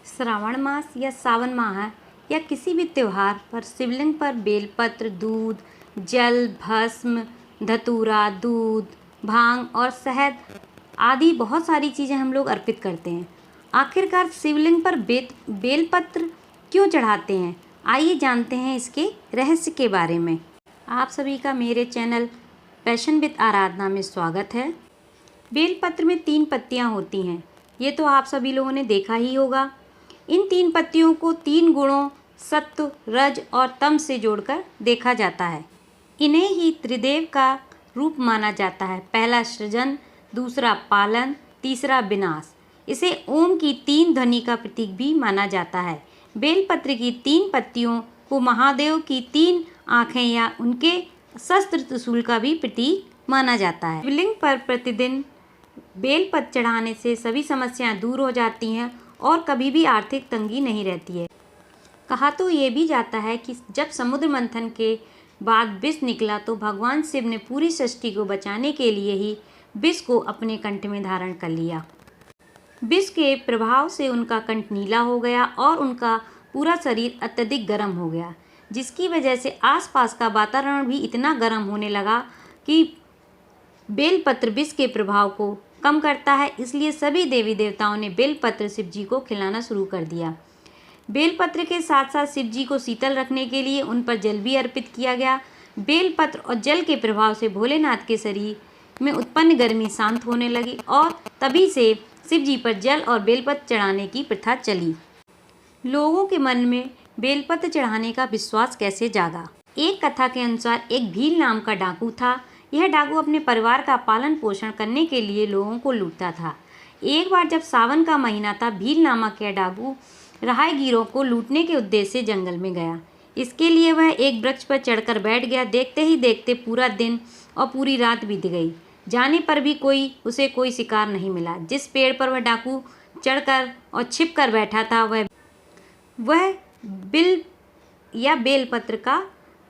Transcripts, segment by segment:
श्रावण मास या सावन माह या किसी भी त्योहार पर शिवलिंग पर बेलपत्र, दूध, जल, भस्म, धतूरा, दूध, भांग और शहद आदि बहुत सारी चीज़ें हम लोग अर्पित करते हैं। आखिरकार शिवलिंग पर बेलपत्र क्यों चढ़ाते हैं? आइए जानते हैं इसके रहस्य के बारे में। आप सभी का मेरे चैनल पैशन विद आराधना में स्वागत है। बेलपत्र में 3 पत्तियां होती हैं, ये तो आप सभी लोगों ने देखा ही होगा। इन 3 पत्तियों को 3 गुणों सत्व, रज और तम से जोड़कर देखा जाता है। इन्हें ही त्रिदेव का रूप माना जाता है। पहला सृजन, दूसरा पालन, तीसरा विनाश। इसे ओम की 3 ध्वनि का प्रतीक भी माना जाता है। बेलपत्र की 3 पत्तियों को महादेव की 3 आँखें या उनके शस्त्र त्रिशूल का भी प्रतीक माना जाता है। शिवलिंग पर प्रतिदिन बेलपत्र चढ़ाने से सभी समस्याएं दूर हो जाती हैं और कभी भी आर्थिक तंगी नहीं रहती है। कहा तो ये भी जाता है कि जब समुद्र मंथन के बाद विष निकला तो भगवान शिव ने पूरी सृष्टि को बचाने के लिए ही विष को अपने कंठ में धारण कर लिया। विष के प्रभाव से उनका कंठ नीला हो गया और उनका पूरा शरीर अत्यधिक गर्म हो गया, जिसकी वजह से आसपास का वातावरण भी इतना गर्म होने लगा कि बेलपत्र विष के प्रभाव को कम करता है। इसलिए सभी देवी देवताओं ने बेलपत्र शिव जी को खिलाना शुरू कर दिया। बेलपत्र के साथ साथ शिव जी को शीतल रखने के लिए उन पर जल भी अर्पित किया गया। बेलपत्र और जल के प्रभाव से भोलेनाथ के शरीर में उत्पन्न गर्मी शांत होने लगी और तभी से शिव जी पर जल और बेलपत्र चढ़ाने की प्रथा चली। लोगों के मन में बेलपत्र चढ़ाने का विश्वास कैसे जागा? एक कथा के अनुसार एक भील नाम का डाकू था। यह डाकू अपने परिवार का पालन पोषण करने के लिए लोगों को लूटता था। एक बार जब सावन का महीना था, भील नामक यह डाकू राहगीरों को लूटने के उद्देश्य से जंगल में गया। इसके लिए वह एक वृक्ष पर चढ़कर बैठ गया। देखते ही देखते पूरा दिन और पूरी रात बीत गई। जाने पर भी उसे कोई शिकार नहीं मिला। जिस पेड़ पर वह डाकू चढ़कर और छिप कर बैठा था वह बिल या बेलपत्र का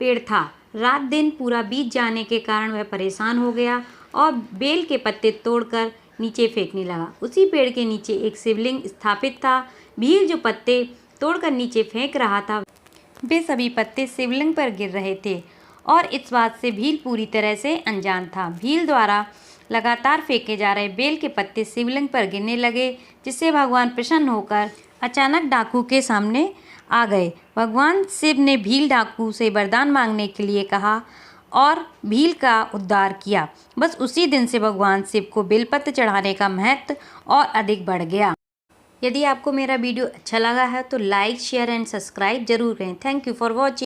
पेड़ था। रात दिन पूरा बीत जाने के कारण वह परेशान हो गया और बेल के पत्ते तोड़कर नीचे फेंकने लगा। उसी पेड़ के नीचे एक शिवलिंग स्थापित था। भील जो पत्ते तोड़कर नीचे फेंक रहा था, वे सभी पत्ते शिवलिंग पर गिर रहे थे और इस बात से भील पूरी तरह से अनजान था। भील द्वारा लगातार फेंके जा रहे बेल के पत्ते शिवलिंग पर गिरने लगे, जिससे भगवान प्रसन्न होकर अचानक डाकू के सामने आ गए। भगवान शिव ने भील डाकू से वरदान मांगने के लिए कहा और भील का उद्धार किया। बस उसी दिन से भगवान शिव को बेलपत्र चढ़ाने का महत्व और अधिक बढ़ गया। यदि आपको मेरा वीडियो अच्छा लगा है तो लाइक, शेयर एंड सब्सक्राइब जरूर करें। Thank you for watching.